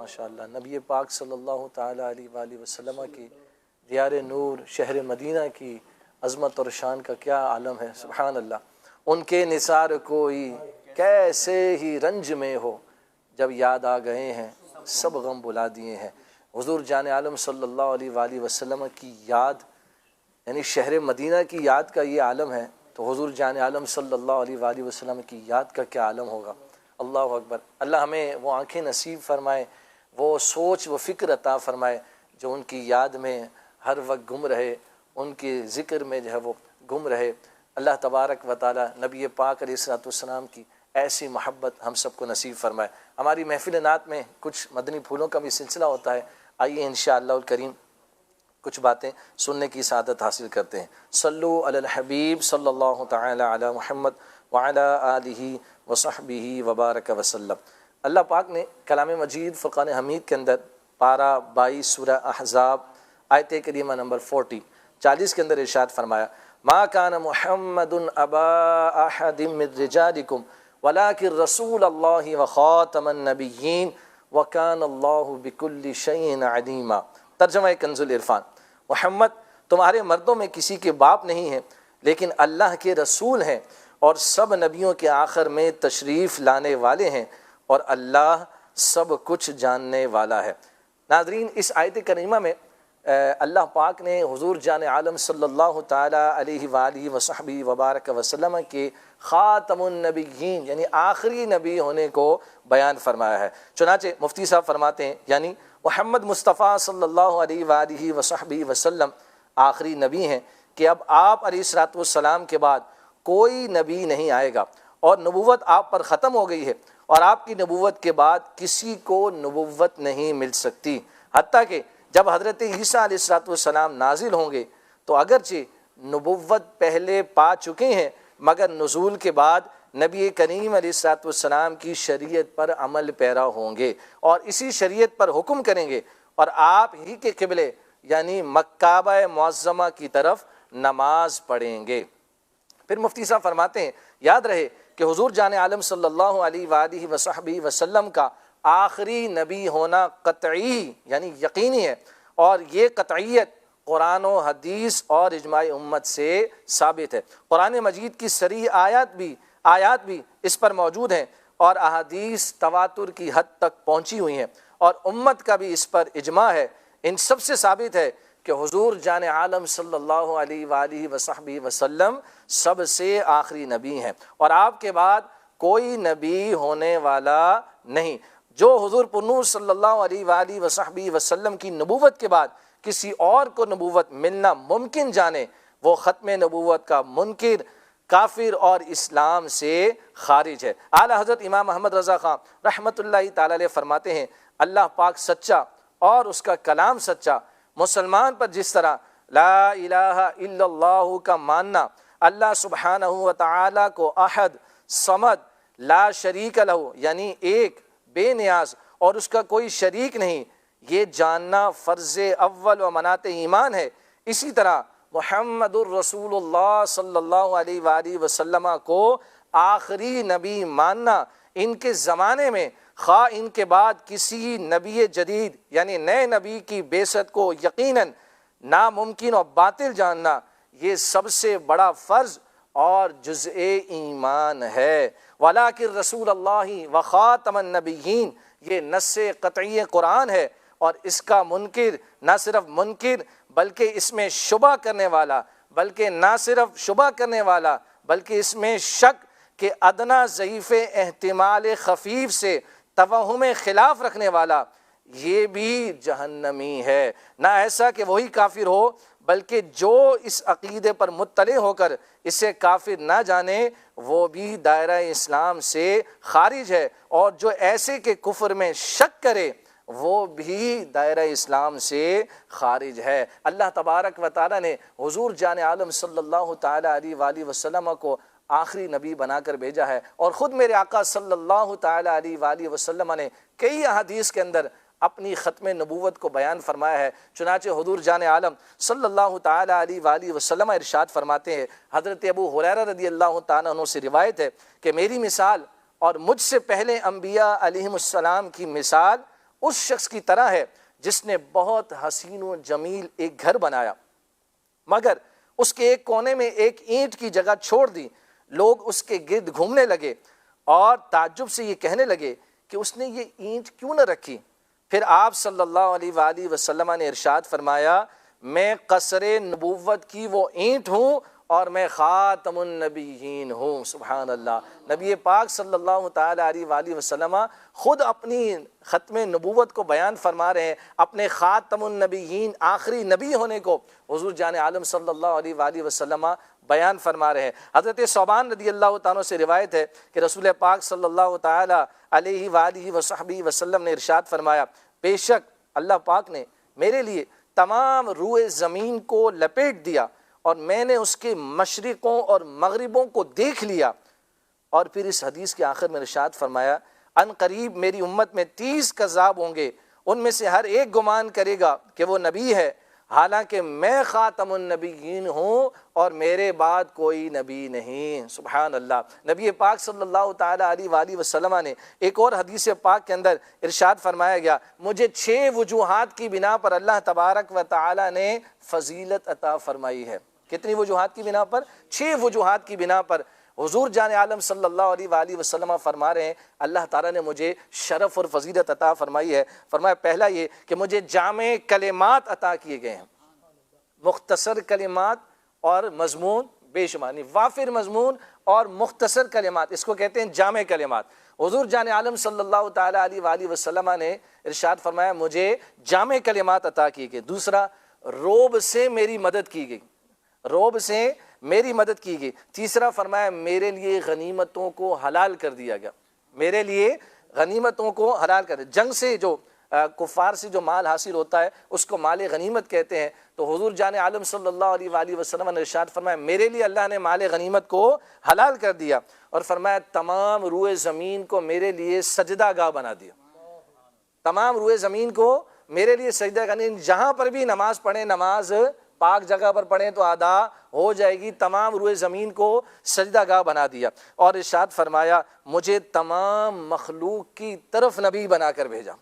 ماشاءاللہ نبی پاک صلی اللہ تعالیٰ علیہ وآلہ وسلم کی دیار نور شہر مدینہ کی عظمت اور شان کا کیا عالم ہے، سبحان اللہ۔ ان کے نثار کوئی کیسے ہی رنج میں ہو، جب یاد آ گئے ہیں سب غم بلا دیے ہیں۔ حضور جان عالم صلی اللہ علیہ وآلہ وسلم کی یاد، یعنی شہر مدینہ کی یاد کا یہ عالم ہے، تو حضور جان عالم صلی اللہ علیہ وآلہ وسلم کی یاد کا کیا عالم ہوگا۔ اللہ اکبر۔ اللہ ہمیں وہ آنکھیں نصیب فرمائے، وہ سوچ و فکر عطا فرمائے جو ان کی یاد میں ہر وقت گم رہے، ان کے ذکر میں جو ہے وہ گم رہے۔ اللہ تبارک و تعالی نبی پاک علیہ الصلوۃ والسلام کی ایسی محبت ہم سب کو نصیب فرمائے۔ ہماری محفل نعت میں کچھ مدنی پھولوں کا بھی سلسلہ ہوتا ہے، آئیے انشاءاللہ الکریم کچھ باتیں سننے کی سعادت حاصل کرتے ہیں۔ صلو علی الحبیب صلی اللہ تعالی علی محمد وعلی آلہ وصحبہ وبارک وسلم۔ اللہ پاک نے کلام مجید فرقان حمید کے اندر پارہ 22 سورہ احزاب آیت کریمہ نمبر 40 کے اندر ارشاد فرمایا، ما کان محمد ابا احد من رجالکم ولکن رسول اللہ وخاتم النبیین وکان اللہ بکل شیء علیما۔ ترجمہ کنز العرفان، محمد تمہارے مردوں میں کسی کے باپ نہیں ہیں لیکن اللہ کے رسول ہیں اور سب نبیوں کے آخر میں تشریف لانے والے ہیں اور اللہ سب کچھ جاننے والا ہے۔ ناظرین، اس آیت کریمہ میں اللہ پاک نے حضور جان عالم صلی اللہ تعالیٰ علیہ وآلہ وصحبہ وبارک وسلم کے خاتم النبیین یعنی آخری نبی ہونے کو بیان فرمایا ہے۔ چنانچہ مفتی صاحب فرماتے ہیں یعنی محمد مصطفیٰ صلی اللہ علیہ وآلہ وصحبہ وسلم آخری نبی ہیں کہ اب آپ علیہ الصلوۃ والسلام کے بعد کوئی نبی نہیں آئے گا اور نبوت آپ پر ختم ہو گئی ہے، اور آپ کی نبوت کے بعد کسی کو نبوت نہیں مل سکتی، حتیٰ کہ جب حضرت عیسیٰ علیہ الصلوۃ والسلام نازل ہوں گے تو اگرچہ نبوت پہلے پا چکے ہیں مگر نزول کے بعد نبی کریم علیہ الصلوۃ والسلام کی شریعت پر عمل پیرا ہوں گے اور اسی شریعت پر حکم کریں گے، اور آپ ہی کے قبلے یعنی مکہ معظمہ کی طرف نماز پڑھیں گے۔ پھر مفتی صاحب فرماتے ہیں یاد رہے کہ حضور جان عالم صلی اللہ علیہ وآلہ وصحبہ وسلم کا آخری نبی ہونا قطعی یعنی یقینی ہے، اور یہ قطعیت قرآن و حدیث اور اجماع امت سے ثابت ہے۔ قرآن مجید کی صریح آیات بھی اس پر موجود ہیں اور احادیث تواتر کی حد تک پہنچی ہوئی ہیں، اور امت کا بھی اس پر اجماع ہے۔ ان سب سے ثابت ہے کہ حضور جان عالم صلی اللہ علیہ وآلہ وصحبہ وسلم سب سے آخری نبی ہیں اور آپ کے بعد کوئی نبی ہونے والا نہیں۔ جو حضور پرنور صلی اللہ علیہ وآلہ وصحبہ وسلم کی نبوت کے بعد کسی اور کو نبوت ملنا ممکن جانے، وہ ختم نبوت کا منکر، کافر اور اسلام سے خارج ہے۔ اعلیٰ حضرت امام محمد رضا خان رحمۃ اللہ تعالی علیہ فرماتے ہیں اللہ پاک سچا اور اس کا کلام سچا۔ مسلمان پر جس طرح لا الہ الا اللہ کا ماننا، اللہ سبحانہ و تعالی کو احد، صمد، لا شریک لہ یعنی ایک، بے نیاز اور اس کا کوئی شریک نہیں، یہ جاننا فرض اول و منات ایمان ہے، اسی طرح محمد الرسول اللہ صلی اللہ علیہ وآلہ وسلم کو آخری نبی ماننا، ان کے زمانے میں خواہ ان کے بعد کسی نبی جدید یعنی نئے نبی کی بعثت کو یقیناً ناممکن اور باطل جاننا، یہ سب سے بڑا فرض اور جزء ایمان ہے۔ وَلَٰكِن رسول اللہ وخاتم النبیین، یہ نص قطعی قرآن ہے، اور اس کا منکر نہ صرف منکر بلکہ اس میں شبہ کرنے والا، بلکہ اس میں شک کہ ادنا ضعیف احتمال خفیف سے توہم خلاف رکھنے والا، یہ بھی جہنمی ہے۔ نہ ایسا کہ وہی کافر ہو بلکہ جو اس عقیدے پر مطلع ہو کر اسے کافر نہ جانے وہ بھی دائرہ اسلام سے خارج ہے، اور جو ایسے کہ کفر میں شک کرے وہ بھی دائرہ اسلام سے خارج ہے۔ اللہ تبارک و تعالیٰ نے حضور جان عالم صلی اللہ تعالی علیہ وآلہ وسلم کو آخری نبی بنا کر بھیجا ہے، اور خود میرے آقا صلی اللہ تعالی علیہ وآلہ وسلم نے کئی احادیث کے اندر اپنی ختم نبوت کو بیان فرمایا ہے۔ چنانچہ حضور جان عالم صلی اللہ تعالی علیہ وآلہ وسلم ارشاد فرماتے ہیں، حضرت ابو ہریرہ رضی اللہ تعالیٰ عنہ سے روایت ہے کہ میری مثال اور مجھ سے پہلے انبیاء علیہم السلام کی مثال اس شخص کی طرح ہے جس نے بہت حسین و جمیل ایک گھر بنایا، مگر اس کے ایک کونے میں ایک اینٹ کی جگہ چھوڑ دی۔ لوگ اس کے گرد گھومنے لگے اور تعجب سے یہ کہنے لگے کہ اس نے یہ اینٹ کیوں نہ رکھی۔ پھر آپ صلی اللہ علیہ وآلہ وسلم نے ارشاد فرمایا، میں قصر نبوت کی وہ اینٹ ہوں اور میں خاتم النبیین ہوں۔ سبحان اللہ، نبی پاک صلی اللہ تعالیٰ علیہ وآلہ وسلم خود اپنی ختم نبوت کو بیان فرما رہے ہیں، اپنے خاتم النبیین آخری نبی ہونے کو حضور جان عالم صلی اللہ علیہ وآلہ وسلم بیان فرما رہے ہیں۔ حضرت ثوبان رضی اللہ تعالیٰ سے روایت ہے کہ رسول پاک صلی اللہ تعالیٰ علیہ وآلہ وصحبہ وسلم نے ارشاد فرمایا، بے شک اللہ پاک نے میرے لیے تمام روئے زمین کو لپیٹ دیا اور میں نے اس کے مشرقوں اور مغربوں کو دیکھ لیا۔ اور پھر اس حدیث کے آخر میں ارشاد فرمایا، ان قریب میری امت میں 30 کذاب ہوں گے، ان میں سے ہر ایک گمان کرے گا کہ وہ نبی ہے، حالانکہ میں خاتم النبیین ہوں اور میرے بعد کوئی نبی نہیں۔ سبحان اللہ، نبی پاک صلی اللہ تعالیٰ علیہ وآلہ وسلم نے ایک اور حدیث پاک کے اندر ارشاد فرمایا گیا، مجھے 6 وجوہات کی بنا پر اللہ تبارک و تعالیٰ نے فضیلت عطا فرمائی ہے۔ کتنی وجوہات کی بنا پر؟ 6 وجوہات کی بنا پر حضور جان عالم صلی اللہ علیہ وآلہ وسلم فرما رہے ہیں اللہ تعالیٰ نے مجھے شرف اور فضیلت عطا فرمائی ہے۔ فرمایا پہلا یہ کہ مجھے جامع کلمات عطا کیے گئے ہیں، مختصر کلمات اور مضمون بے شمار، وافر مضمون اور مختصر کلمات، اس کو کہتے ہیں جامع کلمات۔ حضور جان عالم صلی اللہ تعالیٰ علیہ وآلہ وسلم نے ارشاد فرمایا مجھے جامع کلمات عطا کیے گئے۔ دوسرا، روب سے میری مدد کی گئی، روب سے میری مدد کی گئی۔ تیسرا فرمایا میرے لیے غنیمتوں کو حلال کر دیا گیا، میرے لیے غنیمتوں کو حلال کر دیا۔ جنگ سے جو کفار سے جو مال حاصل ہوتا ہے اس کو مال غنیمت کہتے ہیں، تو حضور جان عالم صلی اللہ علیہ وآلہ وسلم نے ارشاد فرمایا میرے لیے اللہ نے مال غنیمت کو حلال کر دیا، اور فرمایا تمام روئے زمین کو میرے لیے سجدہ گاہ بنا دیا، تمام روئے زمین کو میرے لیے سجدہ گاہ، جہاں پر بھی نماز پڑھیں نماز پاک جگہ پر پڑھیں تو ادا ہو جائے گی، تمام روئے زمین کو سجدہ گاہ بنا دیا۔ اور ارشاد فرمایا مجھے تمام مخلوق کی طرف نبی بنا کر بھیجا،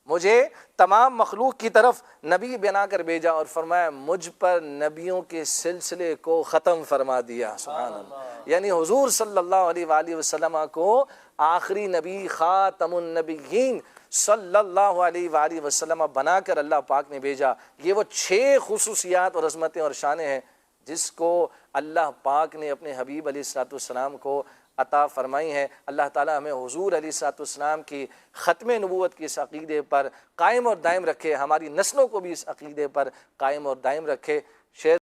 مجھے تمام مخلوق کی طرف نبی بنا کر بھیجا، اور فرمایا مجھ پر نبیوں کے سلسلے کو ختم فرما دیا۔ سبحان اللہ، یعنی حضور صلی اللہ علیہ وآلہ وسلم کو آخری نبی خاتم النبیین صلی اللہ علیہ وآلہ وسلم بنا کر اللہ پاک نے بھیجا۔ یہ وہ 6 خصوصیات اور عظمتیں اور شانیں ہیں جس کو اللہ پاک نے اپنے حبیب علیہ الصلوۃ والسلام کو عطا فرمائی ہیں۔ اللہ تعالی ہمیں حضور علیہ الصلوۃ والسلام کی ختم نبوت کے اس عقیدے پر قائم اور دائم رکھے، ہماری نسلوں کو بھی اس عقیدے پر قائم اور دائم رکھے۔